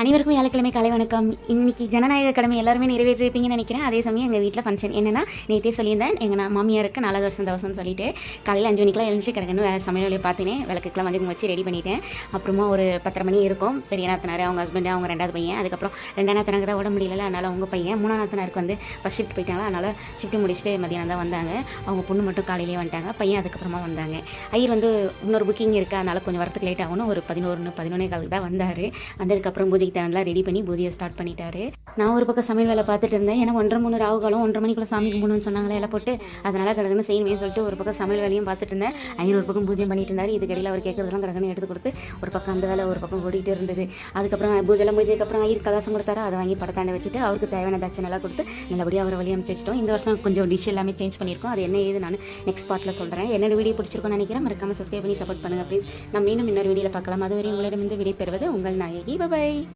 அனைவருக்கும் வியாழக்கிழமை காலை வணக்கம். இன்னைக்கு ஜனநாயக கடமை எல்லாருமே நிறைவேற்றிருப்பீங்கன்னு நினைக்கிறேன். அதே சமயம் எங்கள் வீட்டில் ஃபங்க்ஷன் என்னென்னா, நேற்றே சொல்லியிருந்தேன் எங்கள் மாமியாருக்கு 4வது வருஷம் தவசம்னு சொல்லிட்டு காலையில் 5 மணிக்கெலாம் எழுந்துச்சு கிடக்குன்னு சமையல் வேலையை பார்த்தேன். விளக்குக்கெலாம் வந்து வச்சு ரெடி பண்ணிட்டேன். அப்புறமா ஒரு 10:30 மணி இருக்கும். பெரிய நாத்தனார், அவங்க ஹஸ்பண்டு, அவங்க 2வது பையன், அதுக்கப்புறம் 2 நாத்தனாருக்கு தான் உடம்பு முடியல, அதனால் அவங்க பையன் 3 நாத்தனாருக்கு வந்து ஃபஸ்ட் ஷிஃப்ட் போயிட்டாங்க. அதனால் ஷிஃப்ட் முடிச்சுட்டு மதியானம் தான் வந்தாங்க. அவங்க பொண்ணு மட்டும் காலையிலேயே வந்துட்டாங்க, பையன் அதுக்கப்புறமா வந்தாங்க. ஐயர் வந்து இன்னொரு புக்கிங் இருக்குது, அதனால் கொஞ்சம் வரத்துக்கு லேட் ஆகணும். ஒரு 11:11 தான் வந்தார். வந்ததுக்கப்புறம் பூஜைக்கு தேவையெல்லாம் ரெடி பண்ணி பூஜையை ஸ்டார்ட் பண்ணிட்டாரு. நான் ஒரு பக்கம் சமையல் வேலை பார்த்துட்டு இருந்தேன். ஏன்னா 1:30 ராகு காலம், 1:30 மணிக்குள்ள சாமி கும்பிடணும்னு சொன்னாங்களே எல்லாம் போட்டு, அதனால் கிடக்குன்னு செய்யணும்னு சொல்லிட்டு ஒரு பக்கம் சமையல் வேலையும் பார்த்துட்டு இருந்தேன். ஒரு பக்கம் பூஜையும் பண்ணிட்டு இருந்தார். இதுக்கடையில் அவர் கேட்கறதெல்லாம் கிடக்குன்னு எடுத்து கொடுத்து ஒரு பக்கம் அந்த வேலை ஒரு பக்கம் ஓடிட்டு இருந்தது. அதுக்கப்புறம் பூஜைலாம் முடிஞ்சதுக்கப்புறம் ஐயர் கலாசம் கொடுத்தாரு. அதை வாங்கி படத்தாண்ட வச்சுட்டு அவருக்கு தேவையான தட்சணெல்லாம் கொடுத்து நல்லபடியாக அவரை வழி அமைச்சு வச்சிட்டோம். இந்த வருஷம் கொஞ்சம் டிஷ் எல்லாமே சேஞ்ச் பண்ணியிருக்கோம். அது என்ன ஏது நான் நெக்ஸ்ட் பார்ட்டில் சொல்கிறேன். என்னோட வீடியோ பிடிச்சிருக்கோன்னு நினைக்கிறேன். மறக்காம சப்ஸ்கிரைப் பண்ணி சப்போர்ட் பண்ணுங்கள் ப்ளீஸ். நம்ம இன்னும் இன்னொரு வீடியோவில் பார்க்கலாம். அதுவரை உங்களிடம் விடை பெறுவது உங்கள் நாயகி. பை.